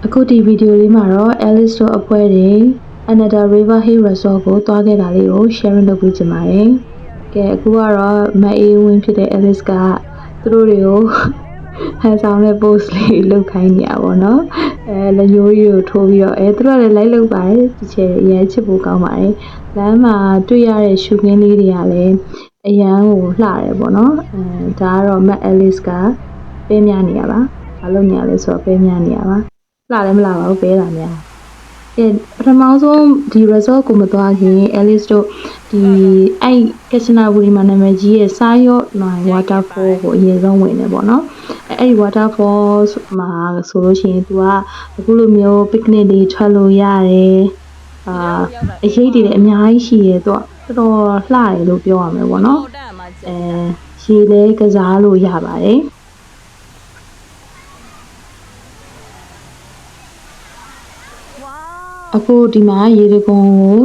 အခုဒီဗီဒီယိုလေးမှာတော့ Alice တို့အဖွဲ့တွေ Ananta River Hill Resort ကိုသွားခဲ့တာလေးကို sharing လုပ်ပေးချင်ပါတယ်။ကဲအခုကတော့မအေးဝင်းဖြစ်တဲ့ Alice ကသူတို့တွေကိုဟန်ဆောင်တဲ့ post လေးလုပ်ခိုင်းနေရပါတော့။လက်ညှိုးကြီးကိုထိုးပြီးတော့သူတို့လည်း like လုပ်ပါတယ်။ဒီချေအရင်ချစ်ဖို့ကောင်းပါတယ်။လမ်းမှာတွေ့ရတဲ့ရှုခင်းလေးတွေကလည်းအရန်ကိုလှတယ်ပေါ့နော်။ဒါကတော့ Matt Alice ကပေးမြနေရပါ။ဘာလို့ညာလဲဆိုတော့ပေးမြနေရပါ။လာလည်းမလာပါဘူးပေးတာများပထမဆုံးဒီ resort ကိုမသွားခင် Alice တို့ဒီအဲ့ကချနာဘူရီမှာနာမည်ကြီးရဲ့စာရော့နိုင် waterfall ကိုအရင်ဆုံးဝင်နေပေါ့နော်အဲ့ဒီ waterfall မှာဆိုလို့ရှိရင် तू ကအခုလိုမျိုး picnic တွေထွက်လို့ရတယ်အရေးတွေလည်းအများကြီးရှိရဲတော့တော်တော်လှတယ်လို့ပြောရမယ်ပေါ့နော်ရေလဲကစားလို့ရပါတယ်အခုဒီမှာရေတကွန်ကို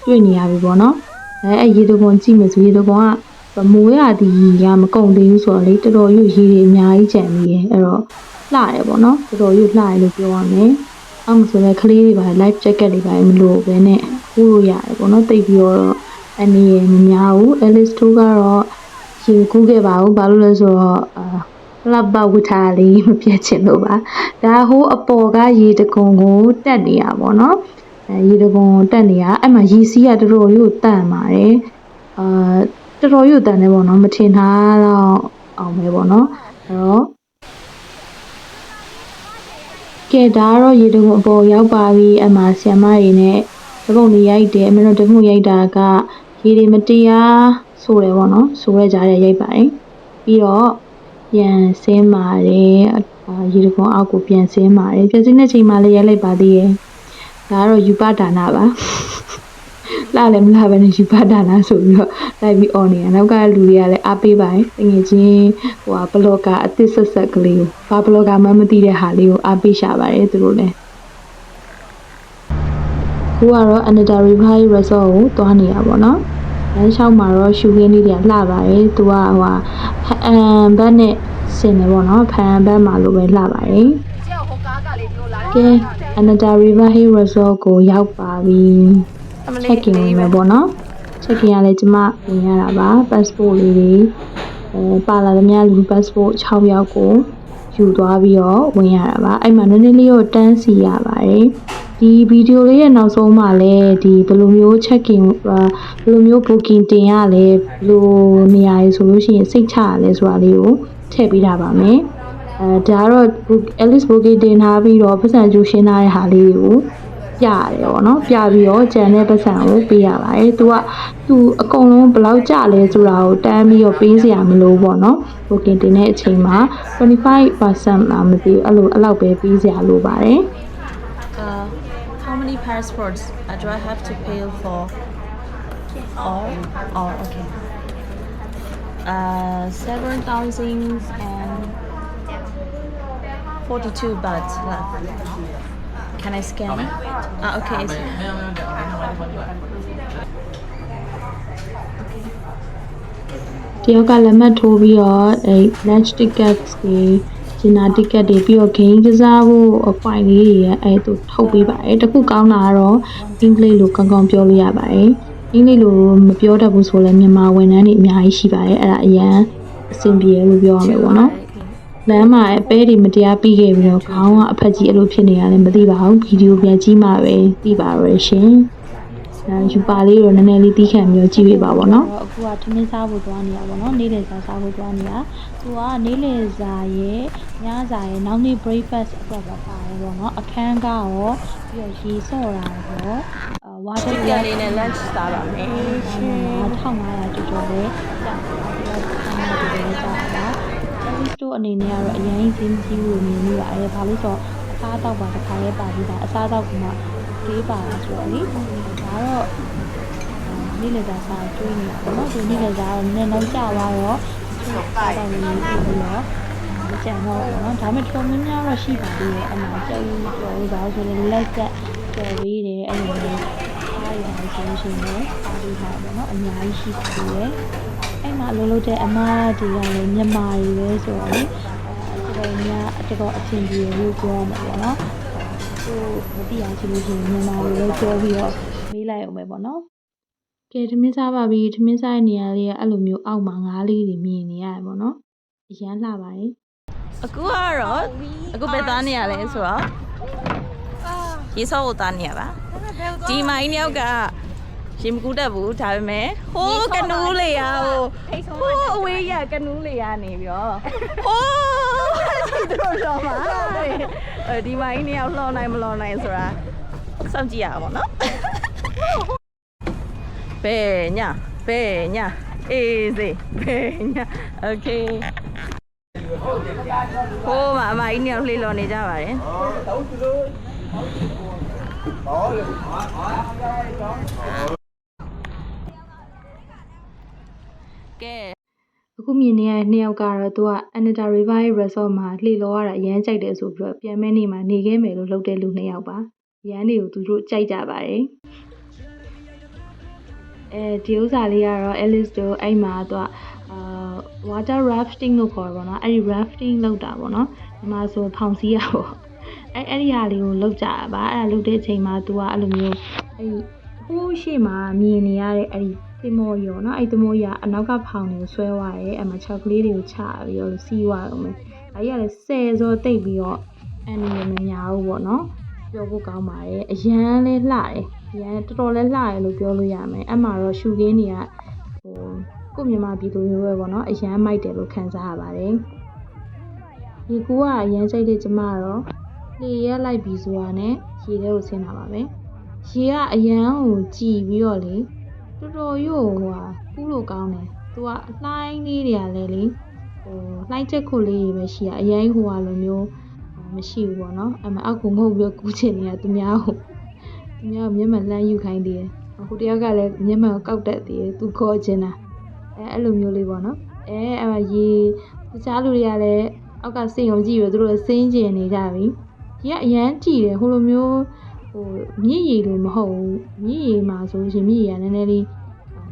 တွေ့နေရပြီပေါ့နော်အဲ့ရေတကွန်ကြည့်မယ်ဆိုရေတကွန်ကမိုးရသည်ကမကုန်သေးဘူးဆိုတော့လေတော်တော်ရွရေတွေအများကြီးကျန်နေရဲ့အဲ့တော့လှတယ်ပေါ့နော်တော်တော်ရွလှတယ်လို့ပြောရမယ်အောင်ဆိုလည်းကလေးတွေပါ life jacket တွေပါမလို့ပဲနဲ့ပို့လို့ရတယ်ပေါ့နော်တိတ်ပြီးတော့အနေရမများဘူး Alice တို့ကတော့ရေကူးခဲ့ပါဘူးဘာလို့လဲဆိုတော့လှပဝထားလေးမပြတ်ချင်လို့ပါဒါဟိုးအပေါ်ကရေတကွန်ကိုတက်နေရပါတော့ရေတကွန်တက်နေရအဲ့မှာရေစီးကတော်တော်ကြီးတန့်ပါတယ်တော်တော်ကြီးတန့်နေပေါ့နော်မထင်ထားတော့အောင်ပဲပေါ့နော်အဲ့တော့ကဲဒါကတော့ရေတကွန်အပေါ်ရောက်ပါပြီအဲ့မှာဆီယမတွေနဲ့တပုံတွေရိုက်တယ်အမေတို့တပုံရိုက်တာကရေတွေမတရားဆိုတယ်ပေါ့နော်ဆိုရကြတဲ့ရိုက်ပါတယ်ပြီးတော့ပြန်ဆင်းပါတယ်ရေတကွန်အောက်ကိုပြန်ဆင်းပါတယ်ပြန်ဆင်းတဲ့ချိန်မှာလည်းရိုက်လိုက်ပါသေးရဲ့ဒါကတော့ယူပဒါနာပါလာလည်းမလာပဲနဲ့ယူပဒါနာဆိုပြီးတော့လိုက်ပြီး on နေရနောက်ကလူတွေကလည်းအားပေးပါတယ်ငွေချင်းဘလော့ဂါအသစ်ဆက်ဆက်ကလေးကိုဘာဘလော့ဂါမှမသိတဲ့ဟာလေးကိုအားပေးရှာပါတယ်သူတို့လည်းခုကတော့ Ananta River Resort ကိုသွားနေရပါတော့လမ်းလျှောက်မှာတော့ရှူခင်းလေးတွေကလှပါတယ်သူကဘတ်နဲ့ဆင်နေပေါ့နော်ဖန်ဘတ်မှာလိုပဲလှပါတယ်ကဲ Ananta River Hill Resort ကိုရောက်ပါပြီ check-in ဝင်မယ်ပေါ့နော် check-in ကလည်းကျမဝင်ရတာပါ passport လေးတွေပါလာသမျှလူ passport 6 ယောက်ကိုယူသွားပြီးတော့ဝင်ရတာပါအဲ့မှာနည်းနည်းလေးတော့တန်းစီရပါတယ်ဒီဗီဒီယိုလေးရဲ့နောက်ဆုံးမှာလည်းဒီဘယ်လိုမျိုး check-in ဘယ်လိုမျိုး booking တင်ရလဲဘယ်လိုနေရာတွေဆိုလို့ရှိရင်စိတ်ချရလဲဆိုတာလေးကိုထည့်ပေးထားပါမယ်ဒါကတော့ Alice booking တင်ထားပြီးတော့ပတ်စံကျူရှင်းထားတဲ့ဟာလေးကိုပြရတယ်ပေါ့နော်ပြပြီးတော့ကျန်တဲ့ပတ်စံကိုပေးရပါတယ်သူအကုန်လုံးဘယ်လောက်ကျလဲဆိုတာကိုတန်းပြီးတော့ပေးစရာမလိုပေါ့နော် booking တင်တဲ့အချိန်မှာ 25% လားမသိဘူးအဲ့လောက်ပဲပေးစရာလိုပါတယ် How many passports do I have to pay for all okay 7,042 baht left can I scan okay တယောက်ကလက်မှတ်ထိုးပြီးတော့lunch tickets တွေဂျင်နာ ticket တွေပြီးတော့ game ကစားဖို့အပွိုင်လေးတွေအဲ့သူထုတ်ပေးပါတယ်တခုကောင်းတာကတော့အင်္ဂလိပ်လိုကောင်းကောင်းပြောလို့ရပါတယ်အင်္ဂလိပ်လိုမပြောတတ်ဘူးဆိုလည်းမြန်မာဝန်ထမ်းတွေအများကြီးရှိပါတယ်အဲ့ဒါအရန်အဆင်ပြေလို့ပြောရမယ်ပေါ့နော်လမ်းမှာအပဲတွေမတရားပြီးခဲ့ပြီးတော့ခေါင်းကအဖက်ကြီးအဲ့လိုဖြစ်နေရတယ်မသိပါဘူးဗီဒီယိုပြန်ကြည့်မှပဲသိပါရရှင်ယူပါလေးတော့နည်းနည်းလေးတီးခံမျိုးကြည့်ပေးပါပေါ့နော်အခုကထမင်းစားဖို့သွားနေတာပေါ့နော်နေ့လယ်စာစားဖို့သွားနေတာသူကနေ့လယ်စာရဲ့ညစာရဲ့နောက်နေ့ breakfast အတွက်ပါပါတယ်ပေါ့နော်အခန်းကရောပြီးတော့ရေဆော့တာရောwater လေးနဲ့ lunch စားပါမယ်ရှင်1500ကျော်ကျော်ပဲကြာတယ်ကြာတာအဲဒီတို့အနေနဲ့ကတော့အရင်ကြီးကြီးဝင်နေလို့ရတယ်ဘာလို့ဆိုတော့အစားအသောက်ပါတစ်ခါရဲပါပြီးတာအစားအသောက်ကမှသေးပါဆိုတော့လေဒါတော့နေ့လည်စာစားတွေးနေတာပေါ့နော်ဒီနေ့လည်စာတော့နည်းနည်းတော့ကြာသွားတော့စားတော့လေးပြီးတော့မကြံတော့ဘူးเนาะဒါပေမဲ့တော်များများတော့ရှိပါသေးတယ်အမှကျုပ်ပြောလို့ဒါဆိုရင်လက်ကကျော်ပြီးတယ်အဲ့လိုမျိုးအားရပါဆိုလို့ရှိရင်လည်းအားပြီးထားပါတော့အများကြီးရှိပါသေးတယ်အဲ့မှာလုံးလုံးတဲ့အမတွေကလည်းမြန်မာတွေပဲဆိုတော့လေတော်တော်များတော်တော်အဆင်ပြေလို့ပြောရမှာပေါ့နော် မသိအောင်ချင်လို့ရှိရင်မြန်မာလိုလည်းပြောပြီးတော့မေးလိုက်အောင်ပဲပေါ့နော်ကဲထမင်းစားပါပြီထမင်းစားတဲ့နေရာလေးကအဲ့လိုမျိုးအောက်မှာငါးလေးတွေမြင်နေရတယ်ပေါ့နော်အရန်လှပါတယ် အခုကတော့အခုပဲသားနေရလဲဆိုတော့ရေစောကိုသားနေရပါဒီမိုင်းယောက်ကရေမကူတတ်ဘူးဒါပေမဲ့ဟိုးကနူးလေးရဟိုးအဝေးရကနူးလေးရနေပြီးတော့ဟိုးဒီတော့တော့မှာဒီမိုင်းယောက်လှော်နိုင်မလှော်နိုင်ဆိုတာစောင့်ကြည့်ရအောင်ပေါ့နော်ဘယ်ညအေးစေဘယ်ညโอเคဟိုးမှာအမကြီးနှစ်ယောက်လှေလော်နေကြပါတယ်ကဲ အခုမြင်နေရတဲ့နှစ်ယောက်ကတော့သူက Anita River Resort မှာလှေလောရတာအရန်ကြိုက်တယ်ဆိုပြီးတော့ပြန်မဲ့နေမှာနေခဲ့မယ်လို့လုပ်တဲ့လူနှစ်ယောက်ပါရန်တွေကိုသူတို့ကြိုက်ကြပါတယ်ဒီဥစ္စာလေးကတော့ Alice တို့အဲ့မှာသူကwater rafting လို့ခေါ်ပါတော့အဲ့ဒီ rafting လုပ်တာပေါ့နော်ဒီမှာဆိုဖောင်စီးရပေါ့အဲ့ဒီဟာလေးကိုလုပ်ကြတာပါအဲ့ဒါလုပ်တဲ့အချိန်မှာသူကအဲ့လိုမျိုးအဲ့ဟိုးရှေ့မှာမြင်နေရတဲ့အဲ့ဒီသင်္ဘောရောနော်အဲ့သင်္ဘောကြီးကအနောက်ကဖောင်တွေကိုဆွဲသွားတယ်အဲ့မှာ6ကလေးတွေကိုချပြီးတော့စီးသွားတော့မယ်အဲ့ဒီကလည်း10စောတိတ်ပြီးတော့အန်နီမများဘူးပေါ့နော်ပြောဖို့ကောင်းပါတယ်အရန်လေးလှတယ်အရန်တော်တော်လေးလှတယ်လို့ပြောလို့ရမယ်အဲ့မှာတော့ရှူကင်းတွေကကိုမြန်မာပြည်သူတွေပဲပေါ့နော်အရန်မိုက်တယ်လို့ခံစားရပါတယ်ဒီကူကအရန်စိတ်တဲ့ကျမတော့လေရက်လိုက်ပြီးဆိုတာနဲ့ရေထဲကိုဆင်းတာပါပဲရေကအရန်ကိုကြည်ပြီးတော့လေတော်တော်ရို့ကူးလို့ကောင်းတယ်သူကလှိုင်းလေးတွေကလည်းလေလှိုင်းချက်ခုလေးတွေပဲရှိရအရန်လိုမျိုးမရှိဘူးပေါ့နော်အဲ့မှာအောက်ကိုငုတ်ပြီးကူးချင်နေတာသူများမျက်မှန်လှမ်းယူခိုင်းသေးတယ်ဟိုတယောက်ကလည်းမျက်မှန်ကိုကောက်တတ်သေးတယ်သူခေါ်ချင်တာအဲ့လိုမျိုးလေးပေါ့နော်အဲ့မှာရေတခြားလူတွေကလည်းအောက်ကစိတ်ုံကြည့်ပြီးသူတို့လည်းစင်းကျင်နေကြပြီရေကအရန်ကြည်တယ်ဟိုလိုမျိုးမြည်ရည်လို့မဟုတ်ဘူးမြည်ရည်မှာဆိုရင်မြည်ရည်ကနည်းနည်းလေး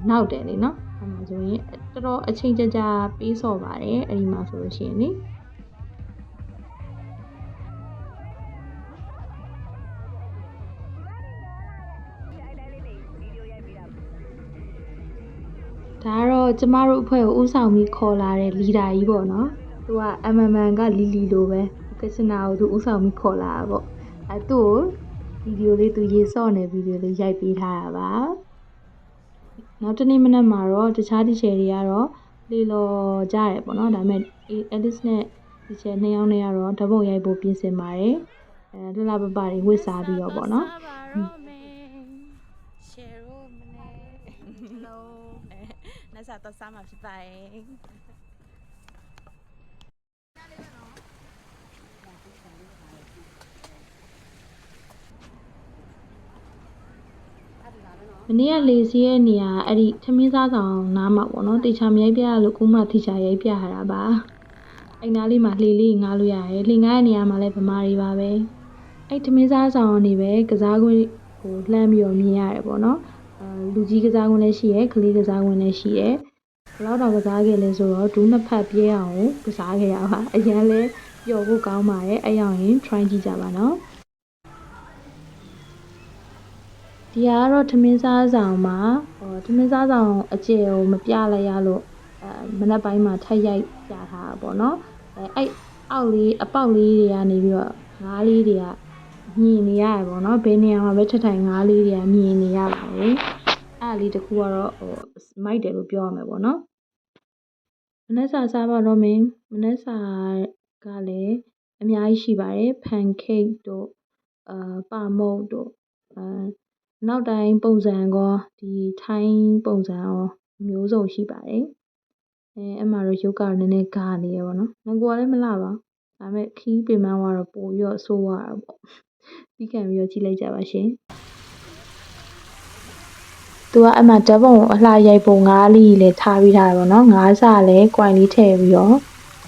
နောက်တယ်လေနော်အဲ့မှာဆိုရင်တော်တော်အချိန်ကြာပေးစော့ပါတယ်အဲ့ဒီမှာဆိုလို့ရှိရင်လေဒါကတော့ကျမတို့အဖွဲ့ကိုဥဆောင်ပြီးခေါ်လာတဲ့လီဒါကြီးပေါ့နော်သူက MMN ကလီလီလိုပဲကချနာကိုသူဥဆောင်ပြီးခေါ်လာတာပေါ့သူ့ကိုဗီဒီယိုလေးသူရေးစော့နေဗီဒီယိုလေးရိုက်ပေးထားတာပါနောက်တနေ့မနက်မှာတော့တခြားတီချယ်တွေကတော့လေလော်ကြတယ်ပေါ့နော်ဒါပေမဲ့ Alice နဲ့တီချယ်နှစ်ယောက်နဲ့ကတော့ဓာတ်ပုံရိုက်ဖို့ပြင်ဆင်ပါတယ်လှလှပပတွေဝတ်စားပြီးတော့ပေါ့နော်那啥到三嘛去拜。မနေ့ကလေစီးရဲ့နေရာအဲ့ဒီထမင်းစားဆောင်နားမှာပေါ့နော်တေချာမြိုက်ပြရလို့ကိုမတေချာရိုက်ပြရတာပါအဲ့နားလေးမှာလှေလေးငားလို့ရတယ်လှေငားတဲ့နေရာမှာလည်းဗမာတွေပါပဲအဲ့ထမင်းစားဆောင်နေပဲကစားကွင်းကိုလှမ်းပြီးတော့မြင်ရတယ်ပေါ့နော်လူကြီးကစားကွင်းလည်းရှိရဲကလေးကစားကွင်းလည်းရှိရဲဘယ်တော့ကစားခဲ့လဲဆိုတော့ဒူးနှစ်ဖက်ပြဲအောင်ကစားခဲ့ရပါအရင်လဲပျော်ဖို့ကောင်းပါတယ်အဲ့ရောက်ရင် try ကြည့်ကြပါနော်ဒီကတော့ထမင်းစားဆောင်မှာထမင်းစားဆောင်အကျယ်ကိုမပြလိုက်ရလို့မနက်ပိုင်းမှာထက်ရိုက်ပြထားတာပေါ့နော်အဲ့အောက်လေးအပေါက်လေးတွေကနေပြီးတော့ငါးလေးတွေကမြင်နေရတယ်ပေါ့နော်ဘယ်နေရာမှာပဲထထိုင်ငါးလေးတွေကမြင်နေရပါတယ်အဲ့လေးတစ်ခုကတော့မိုက်တယ်လို့ပြောရမှာပေါ့နော်မနက်စာစားပါတော့မင်းမနက်စာကလည်းအများကြီးရှိပါတယ် pancake တို့ပါမုတ်တို့နောက်တိုင်းပုံစံကောဒီထိုင်းပုံစံရောမျိုးစုံရှိပါတယ်အဲ့မှာတော့ရုပ်ကနည်းနည်းကာနေရပါတော့ငါကလည်းမလှပါဒါပေမဲ့ခီးပင်ပန်းကတော့ပိုပြီးတော့ဆိုးသွားတာပေါ့ပြီးခံပြီးတော့ကြည့်လိုက်ကြပါရှင်သူကအဲ့မှာဓာတ်ပုံအလှရိုက်ပုံငါးလေးလည်းထားပြီးထားတယ်ပေါ့နော်ငါးစာလည်းကွိုင်လေးထည့်ပြီးတော့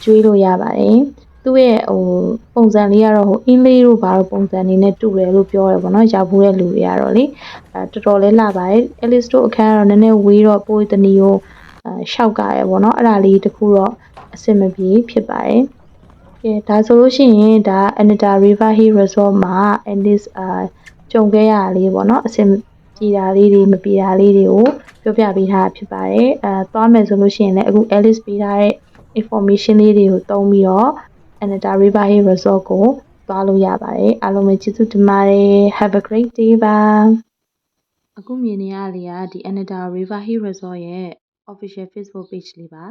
ကျွေးလို့ရပါတယ်သူ့ရဲ့ပုံစံလေးကတော့အင်းလေးတို့ဘာလို့ပုံစံနေနဲ့တူတယ်လို့ပြောတယ်ပေါ့နော်ရောက်ဖို့တဲ့လူတွေကတော့လေတော်တော်လေးလှပါတယ် Alice တို့အခန်းကတော့နည်းနည်းဝေးတော့ပိုးတနီကိုရှောက်ကြရဲပေါ့နော်အဲ့ဒါလေးတခုတော့အဆင်မပြေဖြစ်ပါတယ် ကဲဒါဆိုလို့ရှိရင်ဒါ Anita River Hill Resort မှာ Alice ကြုံခဲ့ရတာလေးပေါ့နော်အဆင်ပြေတာလေးတွေမပြေတာလေးတွေကိုပြောပြပေးထားတာဖြစ်ပါတယ်သွားမယ်ဆိုလို့ရှိရင်လည်းအခု Alice ပေးထားတဲ့ information လေးတွေကိုသုံးပြီးတော့ Anita River Hill Resort ကိုသွားလို့ရပါတယ်အားလုံးပဲကျေးဇူးတင်ပါတယ် Have a great day ပါအခုမြင်နေရလေကဒီ Anita River Hill Resort ရဲ့ official Facebook page လေးပါ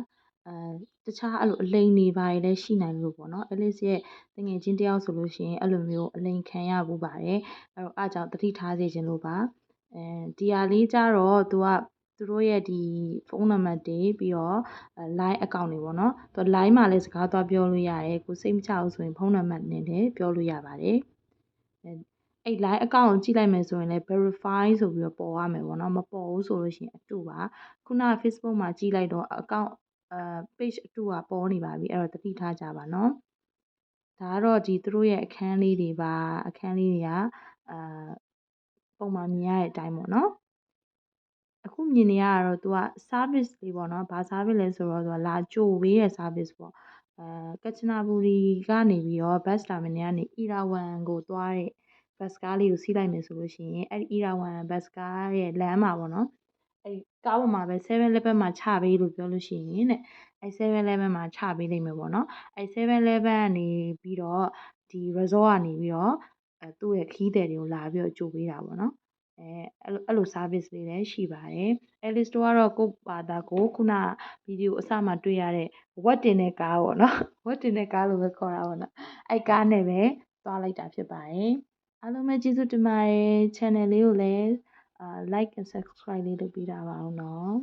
တခြားအဲ့လိုအလိမ်တွေပါလည်းရှိနိုင်လို့ပေါ့နော် Alice ရဲ့တငယ်ချင်းတယောက်ဆိုလို့ရှိရင်အဲ့လိုမျိုးအလိမ်ခံရဘူးပါတယ်အဲ့တော့အားကြောင့်သတိထားစေချင်လို့ပါဒီဟာလေးကြတော့သူတို့ရဲ့ဒီဖုန်းနံပါတ်တွေပြီးတော့ line account တွေပေါ့နော်သူ line မှာလည်းစကားသွားပြောလို့ရတယ်ကိုစိတ်မချဘူးဆိုရင်ဖုန်းနံပါတ်နဲ့လည်းပြောလို့ရပါတယ်အဲ့ line account ကိုကြည့်လိုက်မယ်ဆိုရင်လည်း verify ဆိုပြီးတော့ပေါ်ရမယ်ပေါ့နော်မပေါ်ဘူးဆိုလို့ရှိရင်အတူပါခုန Facebook မှာကြည့်လိုက်တော့ account page အတူကပေါ်နေပါပြီအဲ့တော့သတိထားကြပါနော်ဒါကတော့ဒီသူတို့ရဲ့အခန်းလေးတွေပါအခန်းလေးတွေကပုံမှန်မြင်ရတဲ့အတိုင်းပေါ့နော်အခုမြင်နေရတာတော့သူက service လေးပေါ့နော်ဘာ service လဲဆိုတော့သူကလာကြိုပေးရဲ့ service ပေါ့ကချနာဘူရီကနေပြီးတော့ bus terminal ကနေအီရာဝမ်ကိုသွားတဲ့ bus ကားလေးကိုစီးလိုက်မယ်ဆိုလို့ရှိရင်အဲ့ဒီအီရာဝမ် bus ကားရဲ့လမ်းမှာပေါ့နော်အဲ့ကားပေါ်မှာပဲ 7-Eleven မှာချပေးလို့ပြောလို့ရှိရင်တဲ့အဲ့ 7-Eleven မှာချပေးလိမ့်မယ်ပေါ့နော်အဲ့ 7-Eleven ကနေပြီးတော့ဒီ resort ကနေပြီးတော့သူ့ရဲ့ခီးသည်တွေကိုလာပြီးတော့ကြိုပေးတာပေါ့နော်အဲ့လို service လေးလည်းရှိပါတယ် Alice တို့ကတော့ကိုယ့်ဘာသာကိုခုနဗီဒီယိုအစမှာတွေ့ရတဲ့ဝက်တင်တဲ့ကားပေါ့နော်ဝက်တင်တဲ့ကားလို့ပဲခေါ်တာပေါ့နော်အဲ့ကားနဲ့ပဲသွားလိုက်တာဖြစ်ပါတယ်အားလုံးပဲကျေးဇူးတင်ပါတယ် channel လေးကိုလည်းlike and subscribe လေးလုပ်ပေးတာပါအောင်နော်